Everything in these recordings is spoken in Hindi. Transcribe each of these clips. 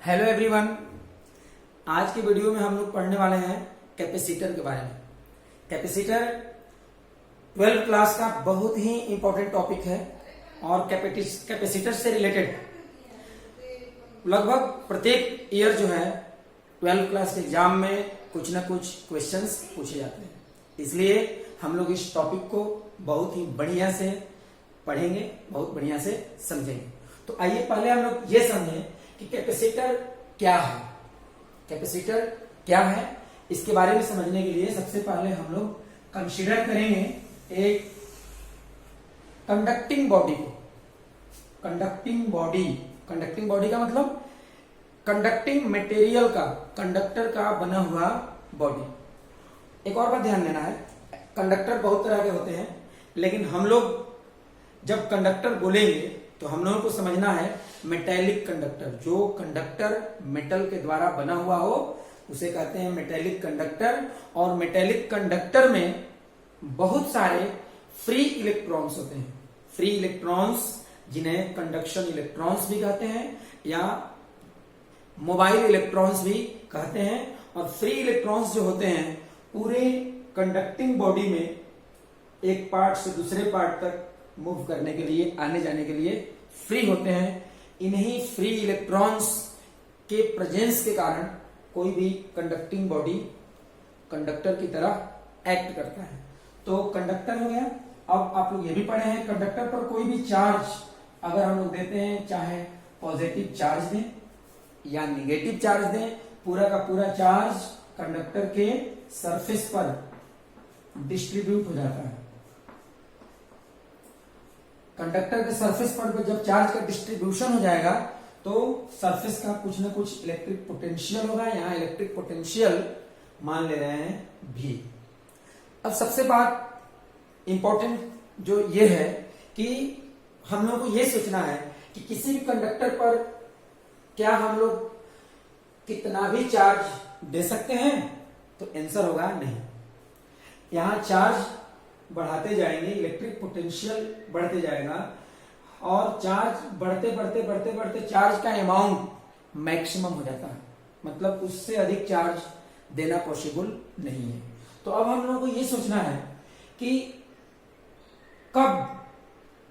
Hello everyone. आज की वीडियो में हम लोग पढ़ने वाले हैं कैपेसिटर के बारे में। कैपेसिटर 12th क्लास का बहुत ही इंपॉर्टेंट टॉपिक है और कैपेसिटर से रिलेटेड लगभग प्रत्येक ईयर जो है 12th क्लास के एग्जाम में कुछ ना कुछ क्वेश्चंस पूछे जाते हैं। इसलिए हम लोग इस टॉपिक को बहुत ही बढ़िया से पढ़ेंगे, बहुत बढ़िया से समझेंगे। तो आइए पहले हम लोग ये समझें कि कैपेसिटर क्या है। कैपेसिटर क्या है इसके बारे में समझने के लिए सबसे पहले हम लोग कंसीडर करेंगे एक कंडक्टिंग बॉडी को। कंडक्टिंग बॉडी का मतलब कंडक्टिंग मटेरियल का, कंडक्टर का बना हुआ बॉडी। एक और बात ध्यान देना है, कंडक्टर बहुत तरह के होते हैं, लेकिन हम लोग जब कंडक्टर बोलेंगे तो हम लोगों को समझना है मेटेलिक कंडक्टर। जो कंडक्टर मेटल के द्वारा बना हुआ हो उसे कहते हैं मेटेलिक कंडक्टर। और मेटेलिक कंडक्टर में बहुत सारे फ्री इलेक्ट्रॉन्स होते हैं। फ्री इलेक्ट्रॉन्स जिन्हें कंडक्शन इलेक्ट्रॉन्स भी कहते हैं या मोबाइल इलेक्ट्रॉन्स भी कहते हैं। और फ्री इलेक्ट्रॉन्स जो होते हैं पूरे कंडक्टिंग बॉडी में एक पार्ट से दूसरे पार्ट तक मूव करने के लिए, आने जाने के लिए फ्री होते हैं। इन्हीं फ्री इलेक्ट्रॉन्स के प्रेजेंस के कारण कोई भी कंडक्टिंग बॉडी कंडक्टर की तरह एक्ट करता है। तो कंडक्टर हो गया। अब आप लोग ये भी पढ़े हैं कंडक्टर पर कोई भी चार्ज अगर हम लोग देते हैं, चाहे पॉजिटिव चार्ज दें या निगेटिव चार्ज दें, पूरा का पूरा चार्ज कंडक्टर के सरफेस पर डिस्ट्रीब्यूट हो जाता है। कंडक्टर के सरफेस पर जब चार्ज का डिस्ट्रीब्यूशन हो जाएगा तो सरफेस का कुछ ना कुछ इलेक्ट्रिक पोटेंशियल होगा। यहां इलेक्ट्रिक पोटेंशियल मान ले रहे हैं V। अब सबसे बात इंपॉर्टेंट जो ये है कि हम लोगों को ये सोचना है कि किसी भी कंडक्टर पर क्या हम लोग कितना भी चार्ज दे सकते हैं, तो आंसर होगा नहीं। यहां चार्ज बढ़ाते जाएंगे, इलेक्ट्रिक पोटेंशियल बढ़ते जाएगा और चार्ज बढ़ते बढ़ते बढ़ते बढ़ते चार्ज का अमाउंट मैक्सिमम हो जाता है। मतलब उससे अधिक चार्ज देना पॉसिबल नहीं है। तो अब हम लोगों को ये सोचना है कि कब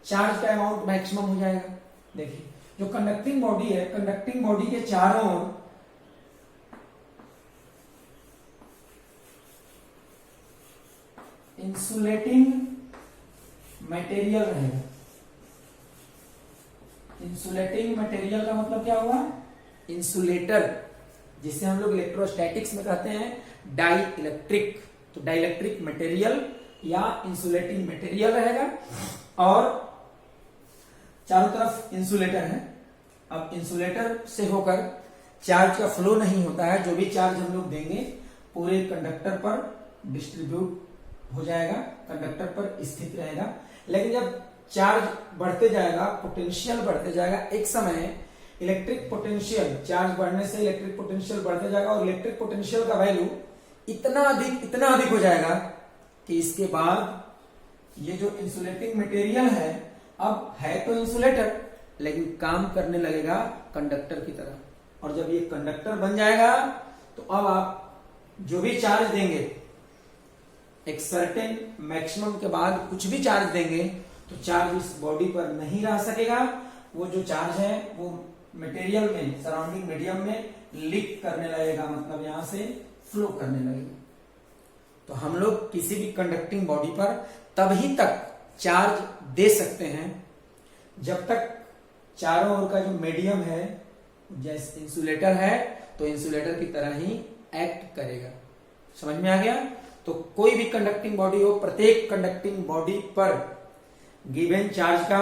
चार्ज का अमाउंट मैक्सिमम हो जाएगा। देखिए जो कंडक्टिंग बॉडी है, कंडक्टिंग बॉडी के चारों ओर इंसुलेटिंग मटेरियल रहेगा। इंसुलेटिंग मटेरियल का मतलब क्या हुआ? इंसुलेटर, जिसे हम लोग इलेक्ट्रोस्टैटिक्स में कहते हैं डाई इलेक्ट्रिक। तो डाई इलेक्ट्रिक मटेरियल या इंसुलेटिंग मटेरियल रहेगा और चारों तरफ इंसुलेटर है। अब इंसुलेटर से होकर चार्ज का फ्लो नहीं होता है। जो भी चार्ज हम लोग देंगे पूरे कंडक्टर पर डिस्ट्रीब्यूट हो जाएगा, कंडक्टर पर स्थित रहेगा। लेकिन जब चार्ज बढ़ते जाएगा, पोटेंशियल बढ़ते जाएगा, एक समय इलेक्ट्रिक पोटेंशियल, चार्ज बढ़ने से इलेक्ट्रिक पोटेंशियल बढ़ते जाएगा और इलेक्ट्रिक पोटेंशियल का वैल्यू इतना अधिक हो जाएगा कि इसके बाद ये जो इंसुलेटिंग मटेरियल है, अब है तो इंसुलेटर लेकिन काम करने लगेगा कंडक्टर की तरह। और जब ये कंडक्टर बन जाएगा तो अब आप जो भी चार्ज देंगे, एक सर्टेन मैक्सिमम के बाद कुछ भी चार्ज देंगे तो चार्ज इस बॉडी पर नहीं रह सकेगा। वो जो चार्ज है वो मटेरियल में, सराउंडिंग मीडियम में लीक करने लगेगा, मतलब यहां से फ्लो करने लगेगा। तो हम लोग किसी भी कंडक्टिंग बॉडी पर तभी तक चार्ज दे सकते हैं जब तक चारों ओर का जो मीडियम है, जैसे इंसुलेटर है तो इंसुलेटर की तरह ही एक्ट करेगा। समझ में आ गया? तो कोई भी कंडक्टिंग बॉडी हो, प्रत्येक कंडक्टिंग बॉडी पर गिवन चार्ज का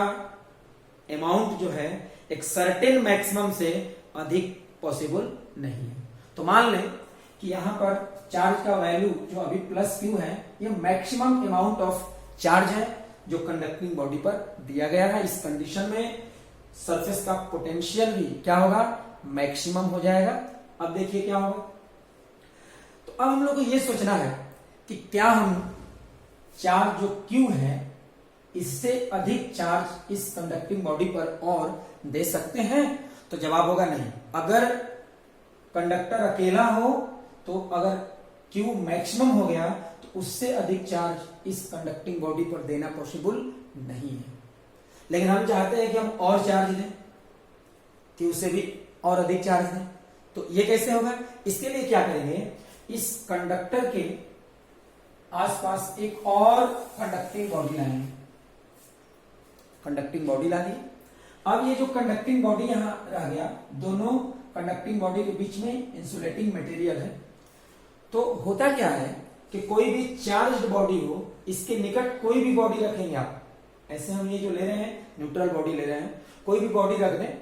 अमाउंट जो है एक सर्टेन मैक्सिमम से अधिक पॉसिबल नहीं है। तो मान लें कि यहां पर चार्ज का वैल्यू जो अभी प्लस क्यू है, ये मैक्सिमम अमाउंट ऑफ चार्ज है जो कंडक्टिंग बॉडी पर दिया गया है। इस कंडीशन में सरफेस का पोटेंशियल भी क्या होगा? मैक्सिमम हो जाएगा। अब देखिए क्या होगा। तो अब हम लोग को यह सोचना है कि क्या हम चार्ज जो Q है इससे अधिक चार्ज इस कंडक्टिंग बॉडी पर और दे सकते हैं? तो जवाब होगा नहीं। अगर कंडक्टर अकेला हो तो अगर Q मैक्सिमम हो गया तो उससे अधिक चार्ज इस कंडक्टिंग बॉडी पर देना पॉसिबल नहीं है। लेकिन हम चाहते हैं कि हम और चार्ज दें, Q से भी और अधिक चार्ज दें, तो ये कैसे होगा? इसके लिए क्या करेंगे, इस कंडक्टर के आसपास एक और कंडक्टिंग बॉडी लाएंगे। कंडक्टिंग बॉडी ला दी। अब ये जो कंडक्टिंग बॉडी यहां रह गया, दोनों कंडक्टिंग बॉडी के बीच में इंसुलेटिंग मटेरियल है। तो होता क्या है कि कोई भी चार्ज्ड बॉडी हो, इसके निकट कोई भी बॉडी रखेंगे आप, ऐसे हम ये जो ले रहे हैं न्यूट्रल बॉडी ले रहे हैं, कोई भी बॉडी रख दें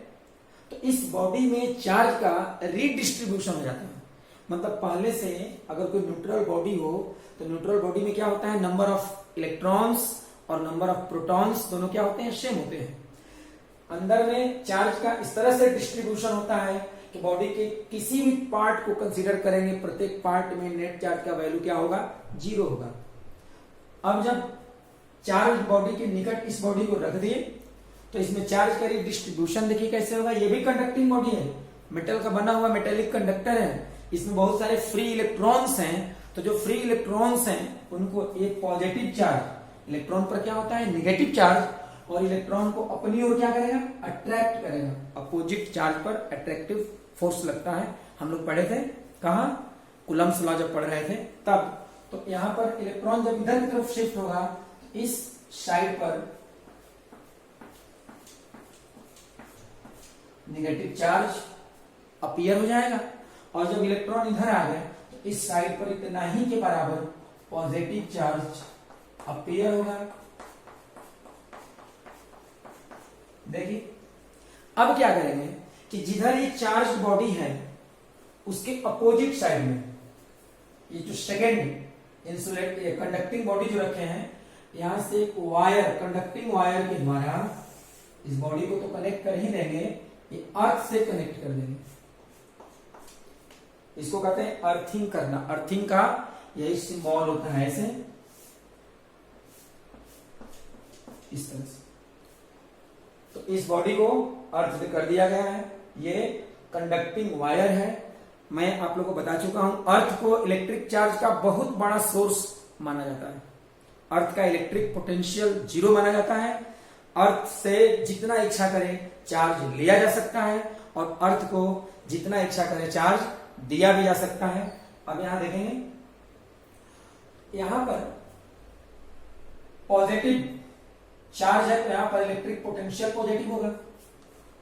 तो इस बॉडी में चार्ज का रीडिस्ट्रीब्यूशन हो जाता है। मतलब पहले से अगर कोई न्यूट्रल बॉडी हो तो न्यूट्रल बॉडी में क्या होता है, नंबर ऑफ इलेक्ट्रॉन्स और नंबर ऑफ प्रोटॉन्स दोनों क्या होते हैं, सेम होते हैं। अंदर में चार्ज का इस तरह से डिस्ट्रीब्यूशन होता है कि बॉडी के किसी भी पार्ट को कंसीडर करेंगे, प्रत्येक पार्ट में नेट चार्ज का वैल्यू क्या होगा, 0 होगा। अब जब चार्ज बॉडी के निकट इस बॉडी को रख दिए तो इसमें चार्ज का डिस्ट्रीब्यूशन देखिए कैसे होगा। ये भी कंडक्टिंग बॉडी है, मेटल का बना हुआ मेटेलिक कंडक्टर है, इसमें बहुत सारे फ्री इलेक्ट्रॉन्स हैं। तो जो फ्री इलेक्ट्रॉन्स हैं उनको एक पॉजिटिव चार्ज, इलेक्ट्रॉन पर क्या होता है नेगेटिव चार्ज, और इलेक्ट्रॉन को अपनी ओर क्या करेगा, अट्रैक्ट करेगा। अपोजिट चार्ज पर अट्रैक्टिव फोर्स लगता है, हम लोग पढ़े थे कहा, कूलम्ब्स लॉ जब पढ़ रहे थे तब। तो यहां पर इलेक्ट्रॉन जब इधर की तरफ शिफ्ट होगा तो इस साइड पर नेगेटिव चार्ज अपीयर हो जाएगा, और जब इलेक्ट्रॉन इधर आ गया तो इस साइड पर इतना ही के बराबर पॉजिटिव चार्ज अपीयर होगा। देखिए अब क्या करेंगे कि जिधर ये चार्ज बॉडी है उसके अपोजिट साइड में ये जो सेकेंड इंसुलेट कंडक्टिंग बॉडी जो रखे हैं, यहां से एक वायर, कंडक्टिंग वायर के द्वारा इस बॉडी को तो कनेक्ट कर ही देंगे, ये अर्थ से कनेक्ट कर देंगे। इसको कहते हैं अर्थिंग करना। अर्थिंग का यही सिंबल होता है, ऐसे इस तरह से। तो इस बॉडी को अर्थ से कर दिया गया है, ये कंडक्टिंग वायर है। मैं आप लोगों को बता चुका हूं, अर्थ को इलेक्ट्रिक चार्ज का बहुत बड़ा सोर्स माना जाता है। अर्थ का इलेक्ट्रिक पोटेंशियल 0 माना जाता है। अर्थ से जितना इच्छा करे चार्ज लिया जा सकता है, और अर्थ को जितना इच्छा करे चार्ज दिया भी जा सकता है। अब यहां देखेंगे, यहां पर पॉजिटिव चार्ज है तो यहां पर इलेक्ट्रिक पोटेंशियल पॉजिटिव होगा।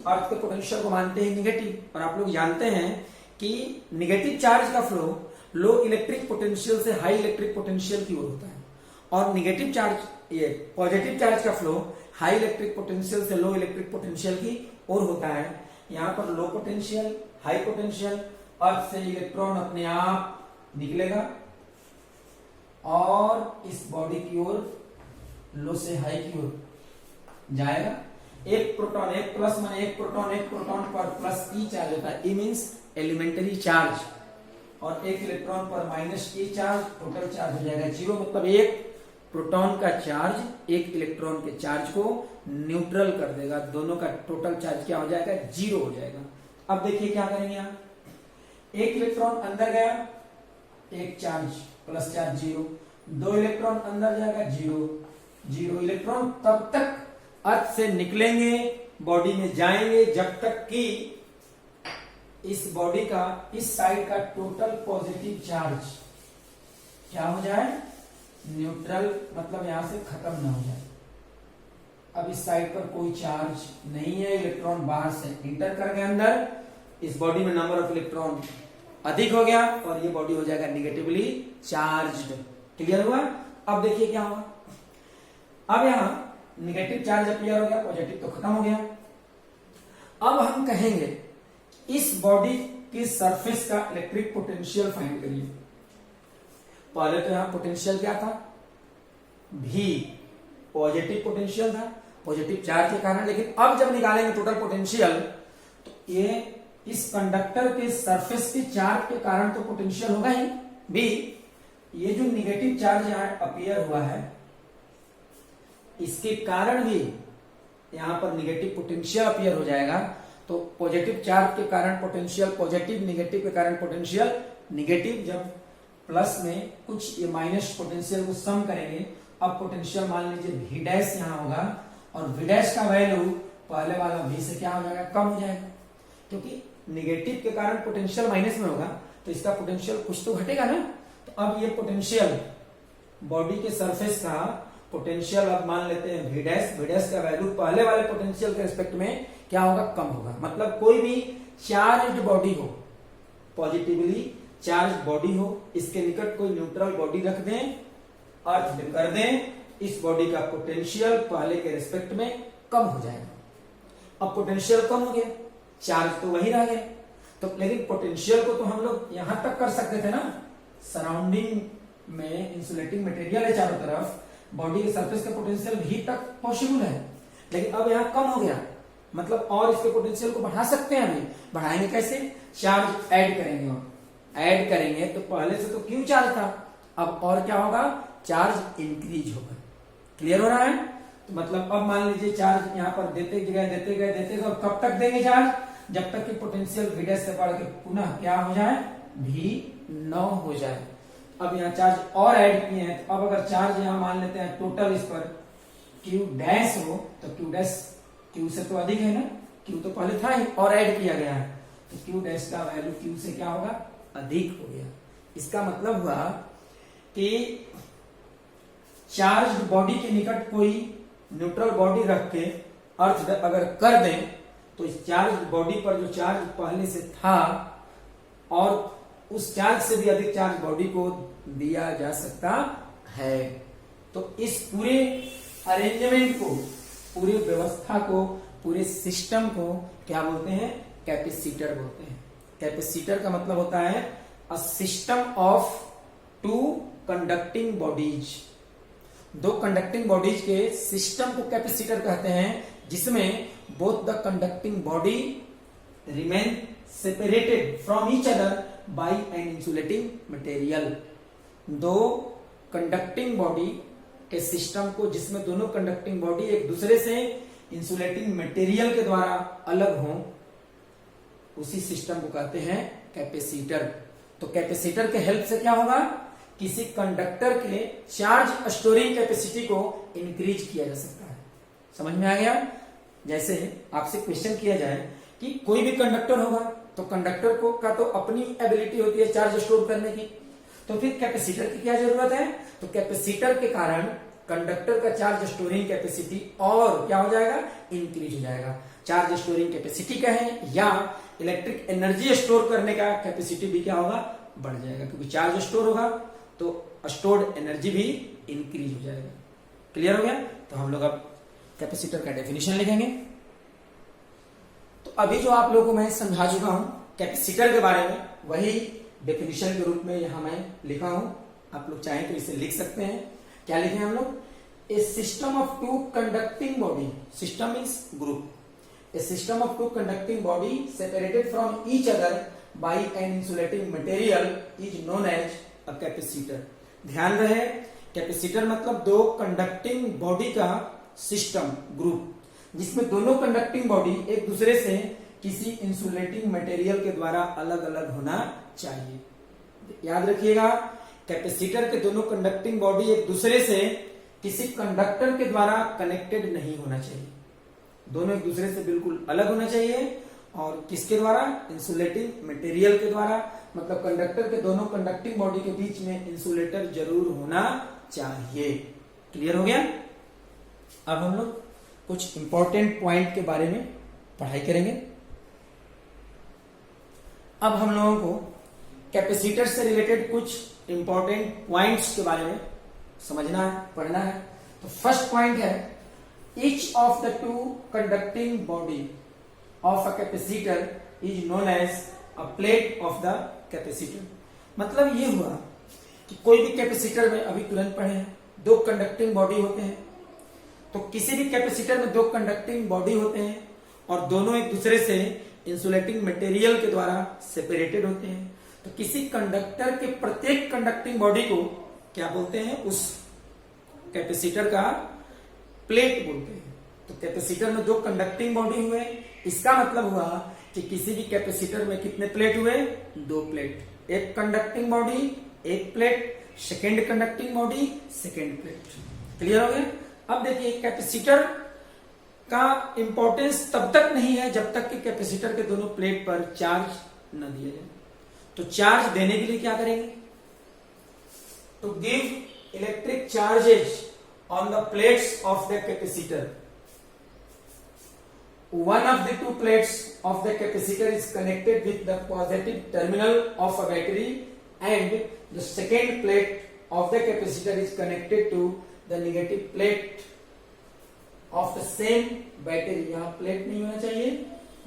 अर्थ के पोटेंशियल को मानते हैं निगेटिव, और आप लोग जानते हैं कि निगेटिव चार्ज का फ्लो लो इलेक्ट्रिक पोटेंशियल से हाई इलेक्ट्रिक पोटेंशियल की ओर होता है, और निगेटिव चार्ज, ये पॉजिटिव चार्ज का फ्लो हाई इलेक्ट्रिक पोटेंशियल से लो इलेक्ट्रिक पोटेंशियल की ओर होता है। यहां पर लो पोटेंशियल, हाई पोटेंशियल, अर्थ से इलेक्ट्रॉन अपने आप निकलेगा और इस बॉडी की ओर लो से हाई की ओर जाएगा। एक प्रोटॉन, एक प्लस माने एक प्रोटॉन पर प्लस ई चार्ज होता है, ई मींस एलिमेंटरी चार्ज, और एक इलेक्ट्रॉन पर माइनस ई चार्ज, टोटल चार्ज हो जाएगा 0। मतलब एक प्रोटॉन का चार्ज एक इलेक्ट्रॉन के चार्ज को न्यूट्रल कर देगा, दोनों का टोटल चार्ज क्या हो जाएगा, 0 हो जाएगा। अब देखिए क्या करेंगे आप, एक इलेक्ट्रॉन अंदर गया, एक चार्ज प्लस चार्ज 0, 2 इलेक्ट्रॉन अंदर जाएगा 0 इलेक्ट्रॉन तब तक अर्थ से निकलेंगे, बॉडी में जाएंगे जब तक कि इस बॉडी का इस साइड का टोटल पॉजिटिव चार्ज क्या हो जाए, न्यूट्रल, मतलब यहां से खत्म ना हो जाए। अब इस साइड पर कोई चार्ज नहीं है, इलेक्ट्रॉन बाहर से इंटर कर गए अंदर, इस बॉडी में नंबर ऑफ इलेक्ट्रॉन अधिक हो गया और ये बॉडी हो जाएगा निगेटिवली चार्ज्ड। क्लियर हुआ? अब देखिए क्या हुआ, अब यहां निगेटिव चार्ज अपीयर हो गया, पॉजिटिव तो खत्म हो गया। अब हम कहेंगे इस बॉडी की सरफेस का इलेक्ट्रिक पोटेंशियल फाइंड करिए। पहले तो यहां पोटेंशियल क्या था, भी पॉजिटिव पोटेंशियल था, पॉजिटिव चार्ज के कारण। लेकिन अब जब निकालेंगे टोटल पोटेंशियल तो ये इस कंडक्टर के सरफेस के चार्ज के कारण तो पोटेंशियल होगा ही, भी ये जो निगेटिव चार्ज यहां अपीयर हुआ है इसके कारण भी यहां पर निगेटिव पोटेंशियल अपीयर हो जाएगा। तो पॉजिटिव चार्ज के कारण पोटेंशियल पॉजिटिव, निगेटिव के कारण पोटेंशियल निगेटिव। जब प्लस में कुछ ये माइनस पोटेंशियल को सम करेंगे, अब पोटेंशियल मान लीजिए V डैश यहाँ होगा और V डैश का वैल्यू पहले वाला V से क्या हो जाएगा, कम हो जाएगा, क्योंकि निगेटिव के कारण पोटेंशियल माइनस में होगा तो इसका पोटेंशियल कुछ तो घटेगा ना। तो अब ये पोटेंशियल बॉडी के सरफेस का पोटेंशियल अब मान लेते हैं V डैश का वैल्यू पहले वाले पोटेंशियल के रिस्पेक्ट में क्या होगा, कम होगा। मतलब कोई भी चार्ज्ड बॉडी हो, पॉजिटिवली चार्ज बॉडी हो, इसके निकट कोई न्यूट्रल बॉडी रख दें, अर्थ कर दें, इस बॉडी का पोटेंशियल पहले के रिस्पेक्ट में कम हो जाएगा। अब पोटेंशियल कम हो गया, चार्ज तो वही रह गया, तो लेकिन पोटेंशियल को तो हम लोग यहां तक कर सकते थे ना, सराउंडिंग में इंसुलेटिंग मटेरियल है चारों तरफ, बॉडी के सरफेस का पोटेंशियल भी तक पॉसिबल है, लेकिन अब यहाँ कम हो गया, मतलब और इसके पोटेंशियल को बढ़ा सकते हैं। अभी बढ़ाएंगे कैसे, चार्ज ऐड करेंगे, और ऐड करेंगे तो पहले से तो क्यों चार्ज था, अब और क्या होगा, चार्ज इंक्रीज होगा। क्लियर हो रहा है। तो मतलब अब मान लीजिए चार्ज यहाँ पर देते गए और कब तक देंगे चार्ज, जब तक कि पोटेंशियल V डैश से बढ़ के पुनः क्या हो जाए, V9 हो जाए। अब यहाँ चार्ज और ऐड किए हैं, तो अब अगर चार्ज यहाँ मान लेते हैं टोटल इस पर Q डैश हो तो Q डैश Q से तो अधिक है ना, Q तो पहले था ही और ऐड किया गया है, तो Q डैश का वैल्यू Q से क्या होगा, अधिक हो गया। इसका मतलब हुआ कि चार्ज बॉडी के निकट कोई न्यूट्रल बॉडी रख के अर्थ अगर कर दें तो इस चार्ज बॉडी पर जो चार्ज पहले से था और उस चार्ज से भी अधिक चार्ज बॉडी को दिया जा सकता है। तो इस पूरे अरेंजमेंट को, पूरी व्यवस्था को, पूरे सिस्टम को क्या बोलते हैं, कैपेसिटर बोलते हैं। कैपेसिटर का मतलब होता है a system of two conducting bodies, दो कंडक्टिंग बॉडीज के सिस्टम को कैपेसिटर कहते हैं, जिसमें both the conducting body remain separated from each other by an insulating material. दो कंडक्टिंग बॉडी के सिस्टम को, जिसमें दोनों कंडक्टिंग बॉडी एक दूसरे से इंसुलेटिंग मटेरियल के द्वारा अलग हों, उसी सिस्टम को कहते हैं कैपेसिटर। तो कैपेसिटर के हेल्प से क्या होगा, किसी कंडक्टर के चार्ज स्टोरिंग कैपेसिटी को इंक्रीज किया जा सकता है। समझ में आ गया। जैसे आपसे क्वेश्चन किया जाए कि कोई भी कंडक्टर होगा तो कंडक्टर को का तो अपनी एबिलिटी होती है चार्ज स्टोर करने की, तो फिर कैपेसिटर की क्या जरूरत है, तो कैपेसिटर के कारण कंडक्टर का चार्ज स्टोरिंग कैपेसिटी और क्या हो जाएगा, इंक्रीज हो जाएगा। चार्ज स्टोरिंग कैपेसिटी कहें या इलेक्ट्रिक एनर्जी स्टोर करने का कैपेसिटी भी क्या होगा, बढ़ जाएगा, क्योंकि चार्ज स्टोर होगा तो स्टोर्ड एनर्जी भी इंक्रीज हो जाएगा। क्लियर हो गया। तो हम लोग अब कैपेसिटर का डेफिनेशन लिखेंगे। तो अभी जो आप लोगों को मैं समझा चुका हूं कैपेसिटर के बारे में, वही डेफिनेशन के रूप में यहां मैं लिखा हूं। आप लोग चाहें तो इसे लिख सकते हैं। क्या लिखे हम लोग, a system of two conducting body, system means group, a system of two conducting body separated from each other by an insulating material is known as a capacitor. ध्यान रहे, कैपेसिटर मतलब दो कंडक्टिंग बॉडी का सिस्टम, ग्रुप, जिसमें दोनों कंडक्टिंग बॉडी एक दूसरे से किसी इंसुलेटिंग मटेरियल के द्वारा अलग अलग होना चाहिए। याद रखिएगा, कैपेसिटर के दोनों कंडक्टिंग बॉडी एक दूसरे से किसी कंडक्टर के द्वारा कनेक्टेड नहीं होना चाहिए, दोनों एक दूसरे से बिल्कुल अलग होना चाहिए। और किसके द्वारा, इंसुलेटिंग मटेरियल के द्वारा, मतलब कंडक्टर के दोनों कंडक्टिंग बॉडी के बीच में इंसुलेटर जरूर होना चाहिए। क्लियर हो गया। अब हम लोग कुछ इंपॉर्टेंट पॉइंट के बारे में पढ़ाई करेंगे। अब हम लोगों को कैपेसिटर से रिलेटेड कुछ इंपॉर्टेंट पॉइंट्स के बारे में समझना है, पढ़ना है। तो फर्स्ट पॉइंट है, each of the two conducting body of a capacitor is known as a plate of the capacitor. मतलब ये हुआ कि कोई भी कैपेसिटर में, अभी तुरंत पढ़े हैं, दो कंडक्टिंग बॉडी होते हैं। तो किसी भी कैपेसिटर में दो कंडक्टिंग बॉडी होते हैं और दोनों एक दूसरे से इंसुलेटिंग मटेरियल के द्वारा सेपरेटेड होते हैं। तो किसी कंडक्टर के प्रत्येक कंडक्टिंग बॉडी को क्या बोलते हैं, उस कैपेसिटर का प्लेट बोलते हैं। तो कैपेसिटर में दो कंडक्टिंग बॉडी हुए, इसका मतलब हुआ कि किसी भी कैपेसिटर में कितने प्लेट हुए, 2 प्लेट, एक कंडक्टिंग बॉडी एक plate, second conducting body second plate. Clear हो गया। अब देखिए कैपेसिटर का इंपॉर्टेंस तब तक नहीं है जब तक कि कैपेसिटर के दोनों प्लेट पर चार्ज न दिया जाए। तो चार्ज देने के लिए क्या करेंगे, to give electric charges on the plates of the capacitor, one of the two plates of the capacitor is connected with the positive terminal of a battery and the second plate of the capacitor is connected to the negative plate of the same battery। यहां प्लेट नहीं होना चाहिए,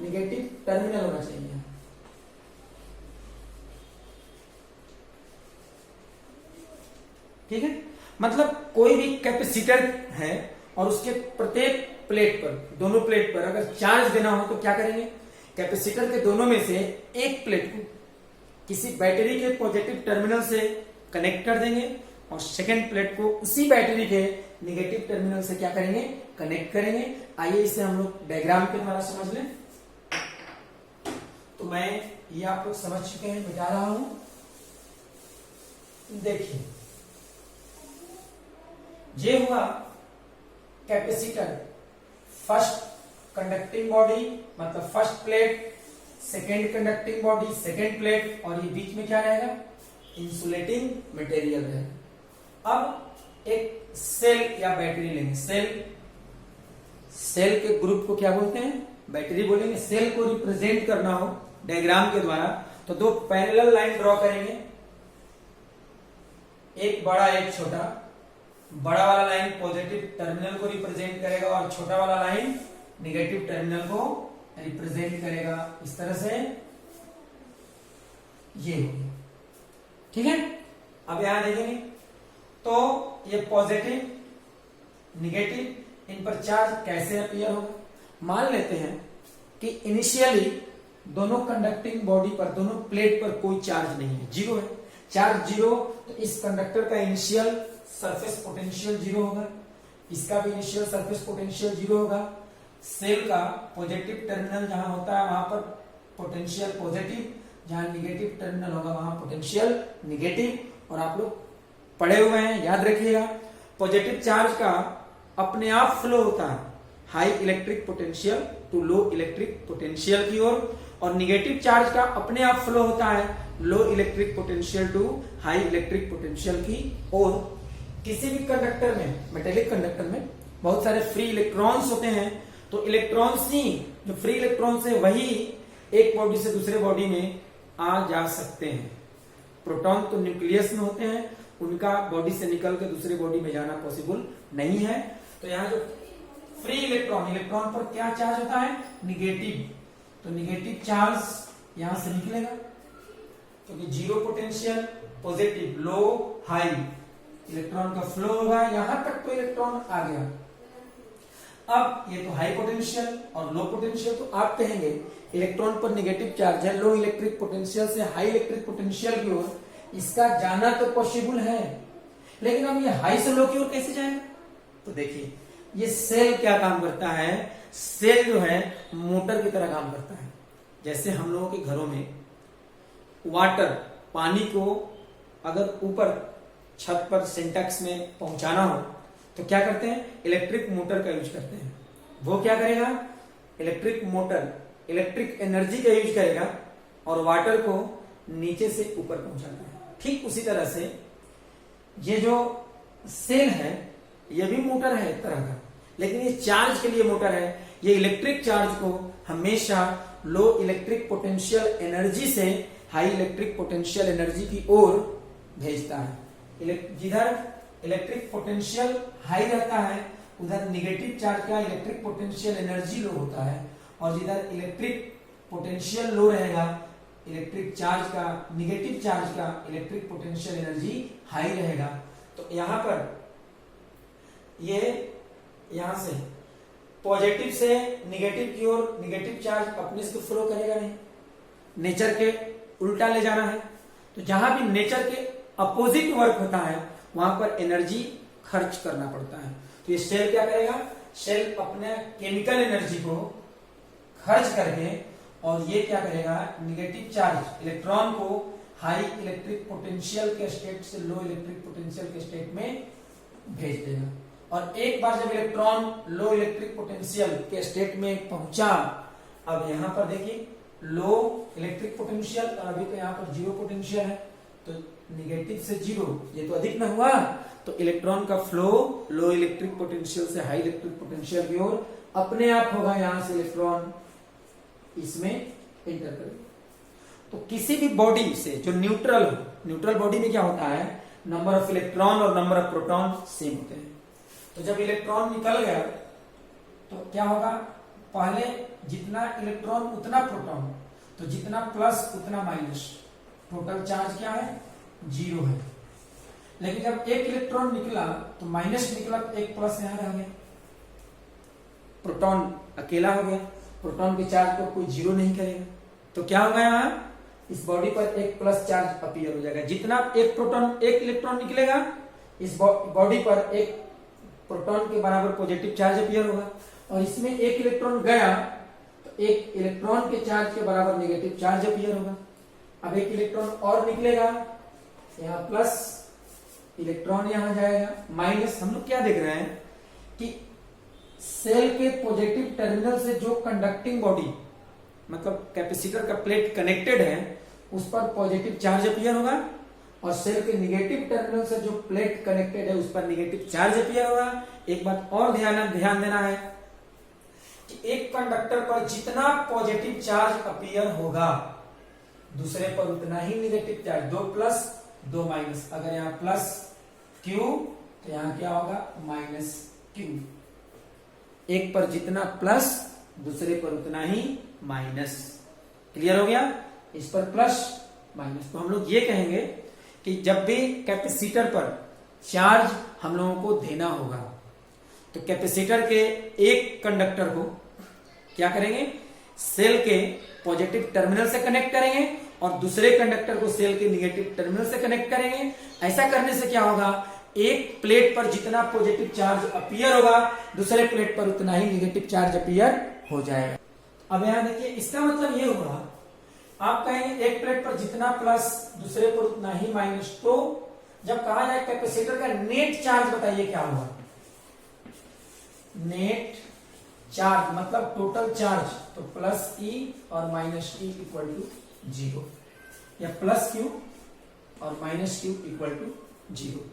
नेगेटिव टर्मिनल होना चाहिए। ठीक है, मतलब कोई भी कैपेसिटर है और उसके प्रत्येक प्लेट पर, दोनों प्लेट पर अगर चार्ज देना हो तो क्या करेंगे, कैपेसिटर के दोनों में से एक प्लेट को किसी बैटरी के पॉजिटिव टर्मिनल से कनेक्ट कर देंगे और सेकेंड प्लेट को उसी बैटरी के नेगेटिव टर्मिनल से क्या करेंगे, कनेक्ट करेंगे। आइए इसे हम लोग डायग्राम के द्वारा समझ लें। तो मैं ये आप लोग समझ चुके हैं, मिटा रहा हूं। देखिए ये हुआ कैपेसिटर, फर्स्ट कंडक्टिंग बॉडी मतलब first plate, second conducting body second plate, और ये बीच में क्या रहेगा, इंसुलेटिंग मटेरियल रहेगा। अब एक सेल या बैटरी लेंगे, सेल के ग्रुप को क्या बोलते हैं, बैटरी बोलेंगे। सेल को रिप्रेजेंट करना हो डायग्राम के द्वारा तो 2 पैरेलल लाइन ड्रॉ करेंगे, एक बड़ा एक छोटा। बड़ा वाला लाइन पॉजिटिव टर्मिनल को रिप्रेजेंट करेगा और छोटा वाला लाइन नेगेटिव टर्मिनल को रिप्रेजेंट करेगा। इस तरह से ये हो गया। ठीक है, अब यहां देखेंगे तो ये पॉजिटिव निगेटिव, इन पर चार्ज कैसे अपीयर होगा। मान लेते हैं कि इनिशियली दोनों कंडक्टिंग बॉडी पर, दोनों प्लेट पर कोई चार्ज नहीं है, जीरो है, चार्ज जीरो। तो इस कंडक्टर का इनिशियल सरफेस पोटेंशियल जीरो होगा, इसका भी इनिशियल सरफेस पोटेंशियल जीरो होगा। सेल का पॉजिटिव टर्मिनल जहां होता है वहां पर पोटेंशियल पॉजिटिव, जहां निगेटिव टर्मिनल होगा वहां पोटेंशियल निगेटिव। और आप लोग पढ़े हुए हैं, याद रखिएगा, पॉजिटिव चार्ज का अपने आप फ्लो होता है high electric potential to low electric potential की ओर, और निगेटिव चार्ज का अपने आप फ्लो होता है low electric potential to high electric potential की ओर। किसी भी कंडक्टर में, मेटेलिक कंडक्टर में बहुत सारे फ्री इलेक्ट्रॉन्स होते हैं, तो इलेक्ट्रॉन्स ही, जो फ्री इलेक्ट्रॉन्स है वही एक बॉडी से दूसरे बॉडी में आ जा सकते हैं। प्रोटॉन तो न्यूक्लियस में होते हैं, उनका बॉडी से निकल के दूसरे बॉडी में जाना पॉसिबल नहीं है। तो यहाँ जो फ्री इलेक्ट्रॉन पर क्या चार्ज होता है, निगेटिव, तो निगेटिव चार्ज यहां से निकलेगा क्योंकि जीरो पोटेंशियल, पॉजिटिव, लो, हाई, इलेक्ट्रॉन का फ्लो होगा। यहां तक तो इलेक्ट्रॉन आ गया। अब ये तो हाई पोटेंशियल और लो पोटेंशियल, तो आप कहेंगे इलेक्ट्रॉन पर नेगेटिव चार्ज है, लो इलेक्ट्रिक पोटेंशियल से हाई इलेक्ट्रिक पोटेंशियल की ओर इसका जाना तो पॉसिबल है, लेकिन अब ये हाई से लो की ओर कैसे जाएगा। तो देखिए ये सेल क्या काम करता है, सेल जो है मोटर की तरह काम करता है। जैसे हम लोगों के घरों में वाटर, पानी को अगर ऊपर छत पर सिंटेक्स में पहुंचाना हो तो क्या करते हैं, इलेक्ट्रिक मोटर का यूज करते हैं। वो क्या करेगा, इलेक्ट्रिक मोटर इलेक्ट्रिक एनर्जी का यूज करेगा और वाटर को नीचे से ऊपर पहुंचाता है। ठीक उसी तरह से ये जो सेल है ये भी मोटर है एक तरह का, लेकिन ये चार्ज के लिए मोटर है। ये इलेक्ट्रिक चार्ज को हमेशा लो इलेक्ट्रिक पोटेंशियल एनर्जी से हाई इलेक्ट्रिक पोटेंशियल एनर्जी की ओर भेजता है। जिधर इलेक्ट्रिक पोटेंशियल हाई रहता है उधर निगेटिव चार्ज का इलेक्ट्रिक पोटेंशियल एनर्जी लो होता है, और जिधर इलेक्ट्रिक पोटेंशियल लो रहेगा इलेक्ट्रिक चार्ज का, निगेटिव चार्ज का इलेक्ट्रिक पोटेंशियल एनर्जी हाई रहेगा। तो यहां पर ये यहां से पॉजिटिव से निगेटिव की ओर निगेटिव चार्ज अपने से फ्लो करेगा नहीं, नेचर के उल्टा ले जाना है। तो जहां भी नेचर के अपोजिट वर्क होता है वहां पर एनर्जी खर्च करना पड़ता है। तो ये सेल क्या करेगा, सेल अपने केमिकल एनर्जी को खर्च करके, और ये क्या करेगा, निगेटिव चार्ज इलेक्ट्रॉन को हाई इलेक्ट्रिक पोटेंशियल के स्टेट से लो इलेक्ट्रिक पोटेंशियल के स्टेट में भेज देगा। और एक बार जब इलेक्ट्रॉन लो इलेक्ट्रिक पोटेंशियल के स्टेट में पहुंचा, अब यहां पर देखिए लो इलेक्ट्रिक पोटेंशियल और अभी तो यहां पर जीरो पोटेंशियल है, तो निगेटिव से जीरो, ये तो अधिक में हुआ, तो इलेक्ट्रॉन का फ्लो लो इलेक्ट्रिक पोटेंशियल से हाई इलेक्ट्रिक पोटेंशियल की ओर अपने आप होगा। यहां से इलेक्ट्रॉन इसमें एंटर करेगा। तो किसी भी बॉडी से जो न्यूट्रल हो, न्यूट्रल बॉडी में क्या होता है, नंबर ऑफ इलेक्ट्रॉन और नंबर ऑफ प्रोटॉन सेम होते हैं। तो जब इलेक्ट्रॉन निकल गया तो क्या होगा, पहले जितना इलेक्ट्रॉन उतना प्रोटॉन, तो जितना प्लस उतना माइनस, टोटल चार्ज क्या है, जीरो है। लेकिन जब एक इलेक्ट्रॉन निकला तो माइनस निकला, तो एक प्लस यहां रह गया, प्रोटॉन अकेला हो गया, प्रोटॉन के चार्ज को कोई जीरो नहीं करेगा। तो क्या होगा, यहां इस बॉडी पर एक प्लस चार्ज अपीयर हो जाएगा। जितना एक प्रोटॉन एक इलेक्ट्रॉन निकलेगा, इस बॉडी पर एक प्रोटॉन के बराबर पॉजिटिव चार्ज अपीयर होगा, और इसमें एक इलेक्ट्रॉन गया तो एक इलेक्ट्रॉन के चार्ज के बराबर नेगेटिव चार्ज अपीयर होगा। अब एक इलेक्ट्रॉन और निकलेगा, यहाँ प्लस इलेक्ट्रॉन यहां जाएगा, माइनस। हम लोग क्या देख रहे हैं कि सेल के पॉजिटिव टर्मिनल से जो कंडक्टिंग बॉडी, मतलब कैपेसिटर का प्लेट कनेक्टेड है, उस पर पॉजिटिव चार्ज अपीयर होगा, और सेल के निगेटिव टर्मिनल से जो प्लेट कनेक्टेड है उस पर निगेटिव चार्ज अपीयर होगा। एक बात और ध्यान देना है कि एक कंडक्टर पर जितना पॉजिटिव चार्ज अपीयर होगा, दूसरे पर उतना ही निगेटिव चार्ज, दो प्लस दो माइनस। अगर यहाँ प्लस क्यू तो यहाँ क्या होगा, माइनस क्यू। एक पर जितना प्लस, दूसरे पर उतना ही माइनस। क्लियर हो गया, इस पर प्लस माइनस। तो हम लोग ये कहेंगे कि जब भी कैपेसिटर पर चार्ज हम लोगों को देना होगा, तो कैपेसिटर के एक कंडक्टर को क्या करेंगे, सेल के पॉजिटिव टर्मिनल से कनेक्ट करेंगे, और दूसरे कंडक्टर को सेल के निगेटिव टर्मिनल से कनेक्ट करेंगे। ऐसा करने से क्या होगा, एक प्लेट पर जितना पॉजिटिव चार्ज अपीयर होगा, दूसरे प्लेट पर उतना ही निगेटिव चार्ज अपीयर हो जाएगा। अब यहां देखिए, इसका मतलब ये होगा, आप कहेंगे एक प्लेट पर जितना प्लस, दूसरे पर उतना ही माइनस। तो जब कहा जाए कैपेसिटर का नेट चार्ज बताइए क्या होगा, नेट चार्ज मतलब टोटल चार्ज, तो प्लस ई और minus E equal to zero, या प्लस क्यू और minus Q equal to zero.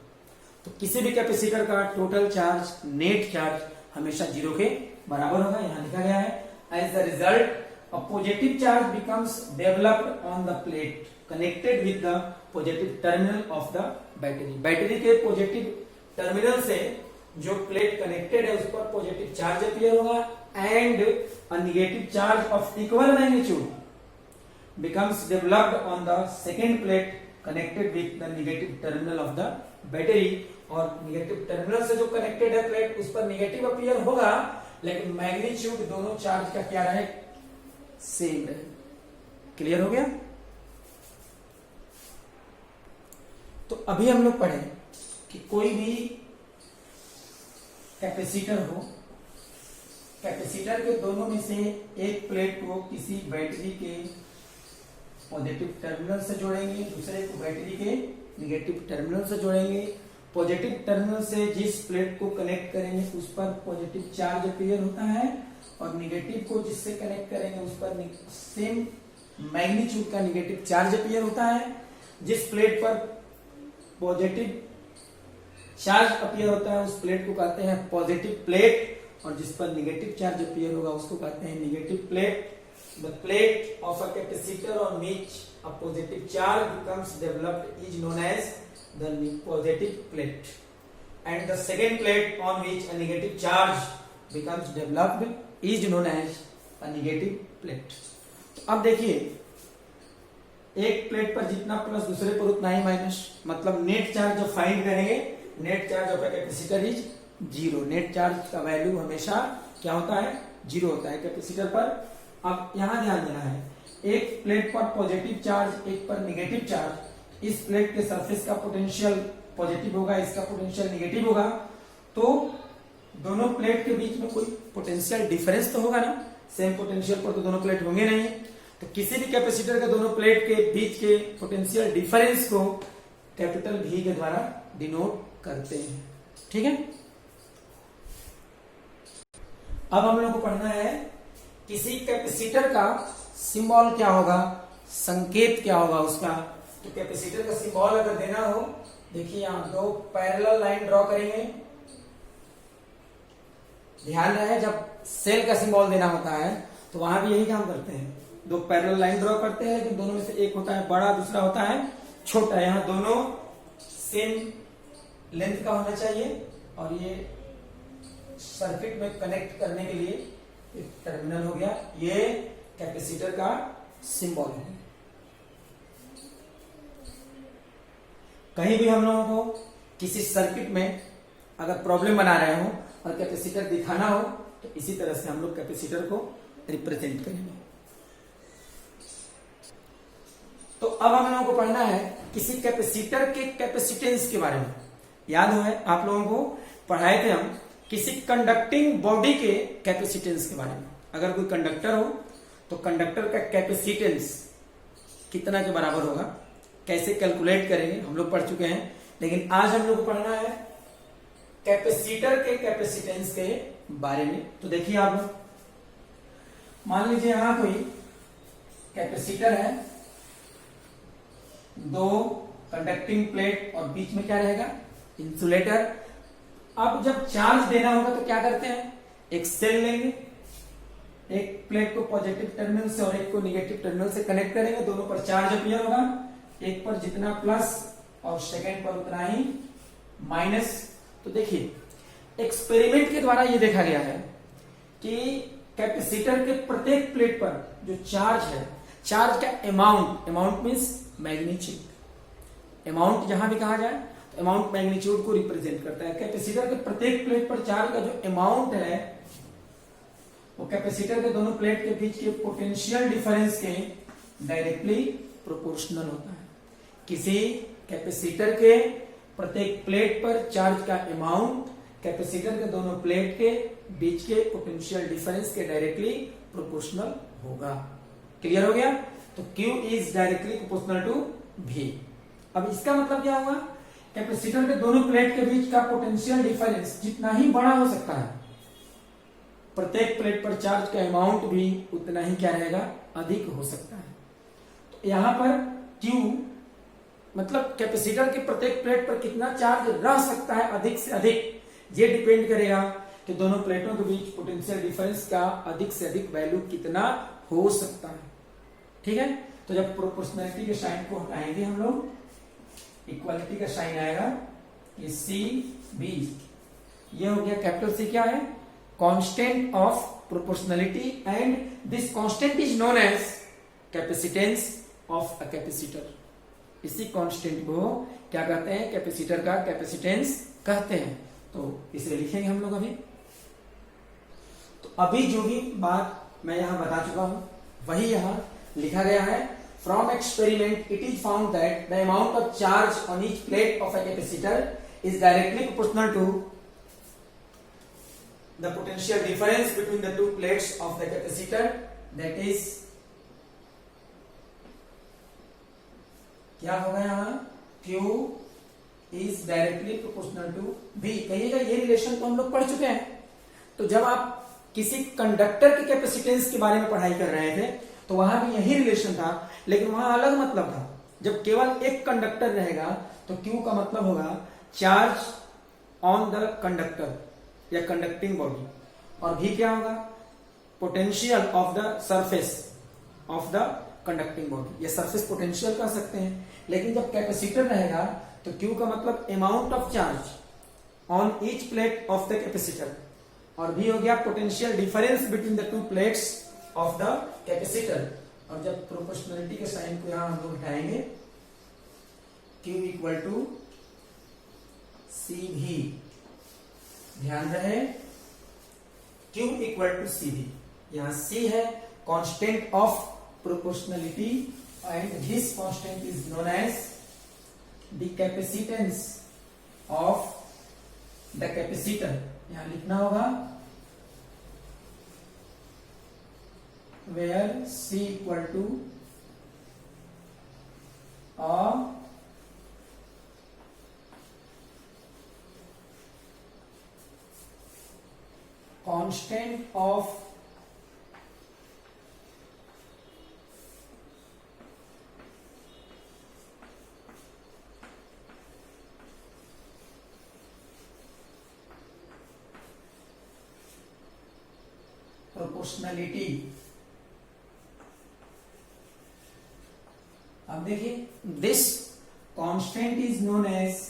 तो किसी भी कैपेसिटर का टोटल चार्ज, नेट चार्ज हमेशा जीरो के बराबर होगा। यहां लिखा गया है, as the result a positive charge becomes developed on the plate connected with the positive terminal of the battery। Battery के पॉजिटिव टर्मिनल से जो प्लेट कनेक्टेड है उस पर पॉजिटिव चार्ज अपीयर होगा, and a negative charge of equal magnitude becomes developed on the second plate connected with the negative terminal of the battery। और निगेटिव टर्मिनल से जो कनेक्टेड है प्लेट, उस पर निगेटिव अपीयर होगा, लेकिन मैग्नीट्यूड दोनों चार्ज का क्या रहे, सेम रहे। क्लियर हो गया। तो अभी हम लोग पढ़े कि कोई भी कैपेसिटर हो, कैपेसिटर के दोनों में से एक प्लेट को किसी बैटरी के पॉजिटिव टर्मिनल से जोड़ेंगे, दूसरे को बैटरी के निगेटिव टर्मिनल से जोड़ेंगे। पॉजिटिव टर्मिनल से जिस प्लेट को कनेक्ट करेंगे उस पर पॉजिटिव चार्ज अपीयर होता है, और निगेटिव को जिससे कनेक्ट करेंगे उस पर सेम मैग्नीट्यूड का निगेटिव चार्ज अपीयर होता है। जिस प्लेट पर पॉजिटिव चार्ज अपीयर होता है उस प्लेट को कहते हैं पॉजिटिव प्लेट, और जिस पर निगेटिव चार्ज अपीयर होगा उसको कहते हैं negative plate. The plate of a capacitor on which a positive charge becomes developed is known as the positive plate, and the second plate on which a negative charge becomes developed is known as a negative plate। तो अब देखिए, एक प्लेट पर जितना प्लस, दूसरे पर उतना ही माइनस, मतलब नेट चार्ज जब फाइंड करेंगे, net charge of a capacitor is zero. Net charge का वैल्यू हमेशा क्या होता है, जीरो होता है कैपेसिटर पर। अब यहां ध्यान देना है, एक प्लेट पर पॉजिटिव चार्ज, एक पर निगेटिव चार्ज। इस प्लेट के सरफेस का पोटेंशियल पॉजिटिव होगा, इसका पोटेंशियल निगेटिव होगा, तो दोनों प्लेट के बीच में कोई पोटेंशियल डिफरेंस तो होगा ना। सेम पोटेंशियल पर तो दोनों प्लेट होंगे नहीं, तो किसी भी कैपेसिटर के दोनों प्लेट के बीच के पोटेंशियल डिफरेंस को कैपिटल V के द्वारा डिनोट करते हैं। ठीक है, अब हम लोग को पढ़ना है किसी कैपेसिटर का सिंबल क्या होगा, संकेत क्या होगा उसका। तो कैपेसिटर का सिंबल अगर देना हो, देखिए यहां दो पैरेलल लाइन ड्रॉ करेंगे। ध्यान रहे जब सेल का सिंबल देना होता है तो वहां भी यही काम करते हैं, दो पैरेलल लाइन ड्रॉ करते हैं, लेकिन दोनों में से एक होता है बड़ा, दूसरा होता है छोटा। यहाँ दोनों सेम लेंथ का होना चाहिए और ये सर्किट में कनेक्ट करने के लिए एक टर्मिनल हो गया। ये कैपेसिटर का सिंबल है। कहीं भी हम लोगों को किसी सर्किट में अगर प्रॉब्लम बना रहे हो और कैपेसिटर दिखाना हो तो इसी तरह से हम लोग कैपेसिटर को रिप्रेजेंट करेंगे। तो अब हम लोगों को पढ़ना है किसी कैपेसिटर के कैपेसिटेंस के बारे में। याद है आप लोगों को पढ़ाए थे हम किसी कंडक्टिंग बॉडी के कैपेसिटेंस के बारे में। अगर कोई कंडक्टर हो तो कंडक्टर का कैपेसिटेंस कितना के बराबर होगा, कैसे कैलकुलेट करेंगे, हम लोग पढ़ चुके हैं। लेकिन आज हम लोग को पढ़ना है कैपेसिटर के कैपेसिटेंस के बारे में। तो देखिए आप लोग, मान लीजिए यहां कोई कैपेसिटर है, दो कंडक्टिंग प्लेट और बीच में क्या रहेगा, इंसुलेटर। अब जब चार्ज देना होगा तो क्या करते हैं, एक सेल लेंगे, एक प्लेट को पॉजिटिव टर्मिनल से और एक को निगेटिव टर्मिनल से कनेक्ट करेंगे, दोनों पर चार्ज अपीयर होगा, एक पर जितना प्लस और सेकेंड पर उतना ही माइनस। तो देखिए एक्सपेरिमेंट के द्वारा यह देखा गया है कि कैपेसिटर के प्रत्येक प्लेट पर जो चार्ज है, चार्ज का अमाउंट मीन्स मैग्नीट्यूड, अमाउंट जहां भी कहा जाए तो अमाउंट मैग्नीट्यूड को रिप्रेजेंट करता है। कैपेसिटर के प्रत्येक प्लेट पर चार्ज का जो अमाउंट है वो कैपेसिटर के दोनों प्लेट के बीच के पोटेंशियल डिफरेंस के डायरेक्टली प्रोपोर्शनल होता है। किसी कैपेसिटर के प्रत्येक प्लेट पर चार्ज का अमाउंट कैपेसिटर के दोनों प्लेट के बीच के पोटेंशियल डिफरेंस के डायरेक्टली प्रोपोर्शनल होगा। क्लियर हो गया? तो Q is directly proportional to V। अब इसका मतलब क्या हुआ, कैपेसिटर के दोनों प्लेट के बीच का पोटेंशियल डिफरेंस जितना ही बड़ा हो सकता है, प्रत्येक प्लेट पर चार्ज का अमाउंट भी उतना ही क्या रहेगा, अधिक हो सकता है। तो यहां पर Q मतलब कैपेसिटर के प्रत्येक प्लेट पर कितना चार्ज रह सकता है अधिक से अधिक, ये डिपेंड करेगा कि दोनों प्लेटों के बीच पोटेंशियल डिफरेंस का अधिक से अधिक वैल्यू कितना हो सकता है। ठीक है, तो जब प्रोपोर्शनलिटी के साइन को हटाएंगे हम लोग, इक्वालिटी का साइन आएगा कि सी बी, ये हो गया कैपिटल सी क्या है, constant of proportionality, and this constant is known as capacitance of a capacitor. इसी कांस्टेंट को क्या कहते हैं, कैपेसिटर का कैपेसिटेंस कहते हैं। तो इसे लिखेंगे हम लोग अभी। तो अभी जो भी बात मैं यहां बता चुका हूं वही यहां लिखा गया है। From experiment it is found that the amount of charge on each plate of a capacitor is directly proportional to the potential difference between the two plates of the capacitor, that is क्या होगा यहाँ, Q is directly proportional to V। कहिएगा ये रिलेशन तो हम लोग पढ़ चुके हैं। तो जब आप किसी कंडक्टर के कैपेसिटेंस के बारे में पढ़ाई कर रहे थे तो वहां भी यही रिलेशन था, लेकिन वहां अलग मतलब था। जब केवल एक कंडक्टर रहेगा तो Q का मतलब होगा चार्ज ऑन द कंडक्टर या कंडक्टिंग बॉडी, और V क्या होगा, potential of the surface of the conducting body, ये सरफेस पोटेंशियल कह सकते हैं। लेकिन जब कैपेसिटर रहेगा तो Q का मतलब amount of charge on each plate of the capacitor, और V हो गया potential difference between the two plates of the capacitor. और जब प्रोपोर्शनलिटी के साइन को यहां हम लोग हटाएंगे, Q इक्वल टू CV, ध्यान रहे Q इक्वल टू CV। यहां C है constant of proportionality, and this constant is known as the capacitance of the capacitor. यहां लिखना होगा where C equal to a constant of proportionality। अब देखिए, this constant is known as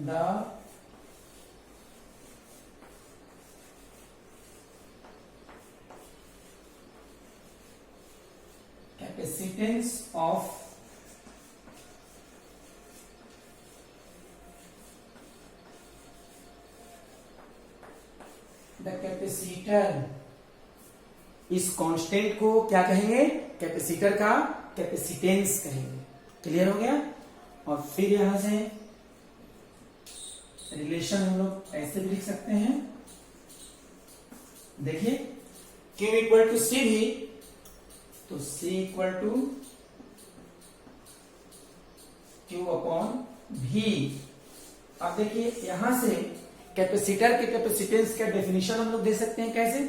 the capacitance of the capacitor। इस कांस्टेंट को क्या कहेंगे? कैपेसिटर का कैपेसिटेंस कहेंगे। क्लियर हो गया? और फिर यहां से रिलेशन हम लोग ऐसे भी लिख सकते हैं, देखिए Q इक्वल टू सी भी, तो C equal to Q upon V। अब देखिए यहां से कैपेसिटर के कैपेसिटेंस का डेफिनेशन हम लोग दे सकते हैं कैसे?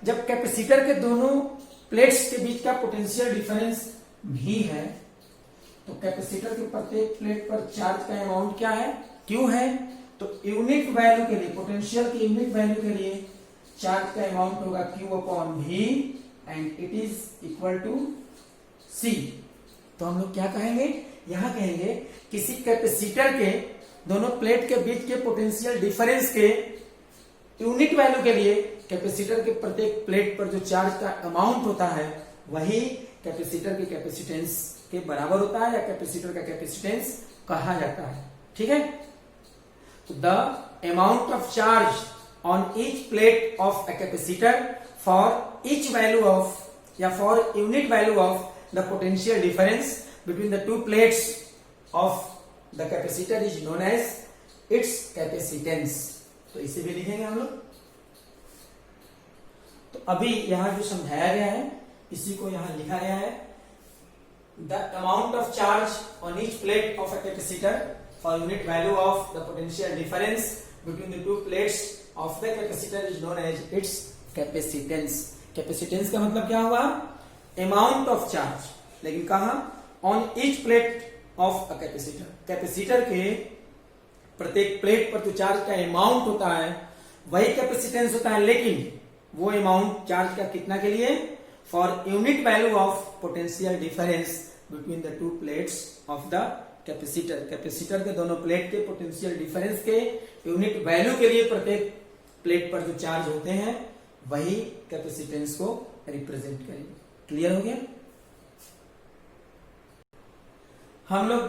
जब कैपेसिटर के दोनों प्लेट्स के बीच का पोटेंशियल डिफरेंस V है, तो कैपेसिटर के प्रत्येक प्लेट पर चार्ज का अमाउंट क्या है? Q है। तो यूनिट वैल्यू के लिए, पोटेंशियल की यूनिट वैल्यू के लिए चार्ज का अमाउंट होगा Q upon V and it is equal to C। तो हम लोग क्या कहेंगे? यहां कहेंगे किसी कैपेसिटर के दोनों प्लेट के बीच के पोटेंशियल डिफरेंस के यूनिट वैल्यू के लिए कैपेसिटर के प्रत्येक प्लेट पर जो चार्ज का अमाउंट होता है वही कैपेसिटर के कैपेसिटेंस के बराबर होता है, या कैपेसिटर का कैपेसिटेंस कहा जाता है। ठीक है? तो the amount of charge on each plate of a capacitor for each value of या for unit value of the potential difference between the two plates of the capacitor is known as its capacitance। तो इसे भी लिखेंगे हम लोग। तो अभी यहां जो समझाया गया है इसी को यहां लिखा गया है, the amount of charge on each plate of a capacitor for unit value of the potential difference between the two plates of the capacitor is known as its capacitance. Capacitance का मतलब क्या हुआ? अमाउंट ऑफ चार्ज, लेकिन कहा on each plate of a capacitor. Capacitor के प्रत्येक प्लेट पर जो चार्ज का अमाउंट होता है वही कैपेसिटेंस होता है, लेकिन वो अमाउंट चार्ज का कितना के लिए? For unit value of potential difference between the two plates of the capacitor. Capacitor के दोनों प्लेट के पोटेंशियल डिफरेंस के यूनिट वैल्यू के लिए प्रत्येक प्लेट पर जो चार्ज होते हैं वही कैपेसिटेंस को रिप्रेजेंट करेंगे। क्लियर हो गया? हम लोग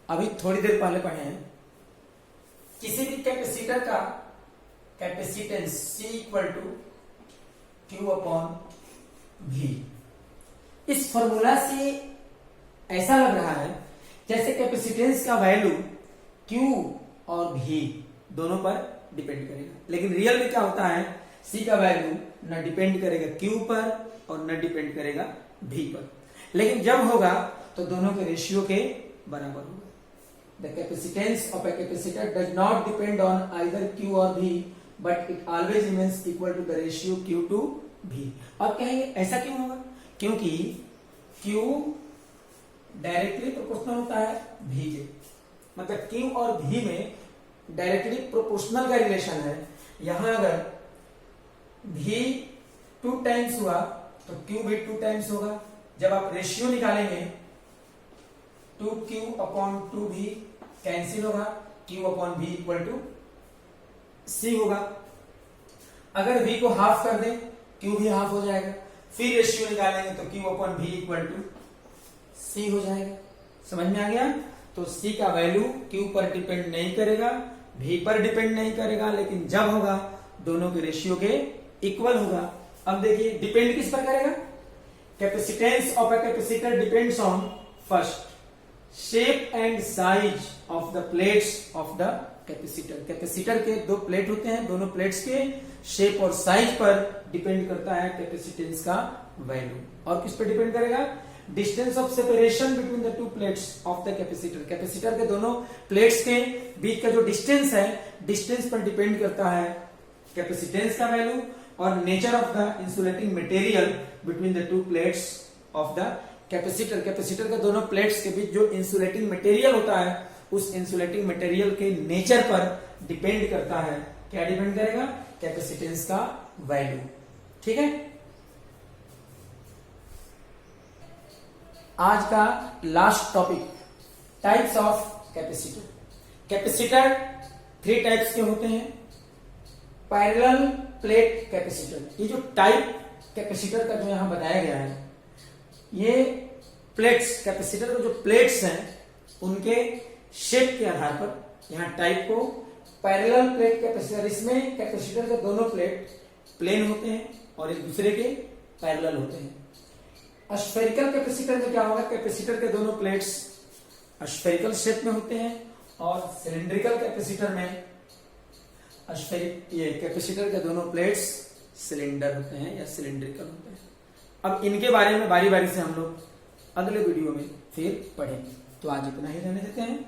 अभी थोड़ी देर पहले पढ़े हैं किसी भी कैपेसिटर का capacitance C equal to Q upon V। इस फॉर्मूला से ऐसा लग रहा है जैसे कैपेसिटेंस का वैल्यू Q और V दोनों पर डिपेंड करेगा, लेकिन रियल में क्या होता है? C का वैल्यू न डिपेंड करेगा Q पर और न डिपेंड करेगा V पर, लेकिन जब होगा तो दोनों के रेशियो के बराबर होगा। The capacitance of a capacitor does not depend on either Q और V but it always remains equal to the ratio Q to V। अब कहेंगे ऐसा क्यों होगा? क्योंकि Q डायरेक्टली प्रोपोर्शनल होता है V के, मतलब Q और V में डायरेक्टली प्रोपोर्शनल का रिलेशन है। यहां अगर V 2 टाइम्स हुआ तो Q भी 2 टाइम्स होगा। जब आप रेशियो निकालेंगे 2Q अपॉन 2V कैंसिल होगा, Q upon V equal to C होगा। अगर V को हाफ कर दें Q भी हाफ हो जाएगा, फिर रेशियो निकालेंगे तो Q upon V equal to C हो जाएगा। समझ में आ गया? तो C का वैल्यू Q पर डिपेंड नहीं करेगा, V पर डिपेंड नहीं करेगा, लेकिन जब होगा दोनों के रेशियो के इक्वल होगा। अब देखिए डिपेंड किस पर करेगा? Capacitance of a capacitor depends on first shape and size of the plates of the capacitor. Capacitor के दो प्लेट होते हैं, दोनों प्लेट्स के शेप और साइज पर डिपेंड करता है कैपेसिटेंस का वैल्यू। और किस पर डिपेंड करेगा? Distance of separation between the two plates of the capacitor. Capacitor के दोनों प्लेट्स के बीच का जो डिस्टेंस है, डिस्टेंस पर डिपेंड करता है कैपेसिटेंस का वैल्यू। और nature of the insulating material between the two plates of the capacitor. Capacitor के दोनों प्लेट्स के बीच जो इंसुलेटिंग मटेरियल होता है, उस इंसुलेटिंग मटेरियल के नेचर पर डिपेंड करता है। क्या डिपेंड करेगा? कैपेसिटेंस का वैल्यू। ठीक है। आज का last topic, types of capacitor. Capacitor 3 types के होते हैं। पैरेलल प्लेट कैपेसिटर, ये जो टाइप कैपेसिटर का जो यहां बताया गया है, ये प्लेट्स, कैपेसिटर के जो प्लेट्स हैं उनके शेप के आधार पर यहां टाइप को पैरेलल प्लेट कैपेसिटर। इसमें कैपेसिटर के दोनों प्लेट प्लेन होते हैं और एक दूसरे के पैरेलल होते हैं। स्फेरिकल कैपेसिटर में क्या होगा? कैपेसिटर के दोनों प्लेट्स स्फेरिकल शेप में होते हैं और सिलिंड्रिकल कैपेसिटर में ये कैपेसिटर के दोनों प्लेट्स सिलेंडर होते हैं या सिलिंड्रिकल होते हैं। अब इनके बारे में बारी बारी से हम लोग अगले वीडियो में फिर पढ़ेंगे। तो आज इतना ही रहने देते हैं।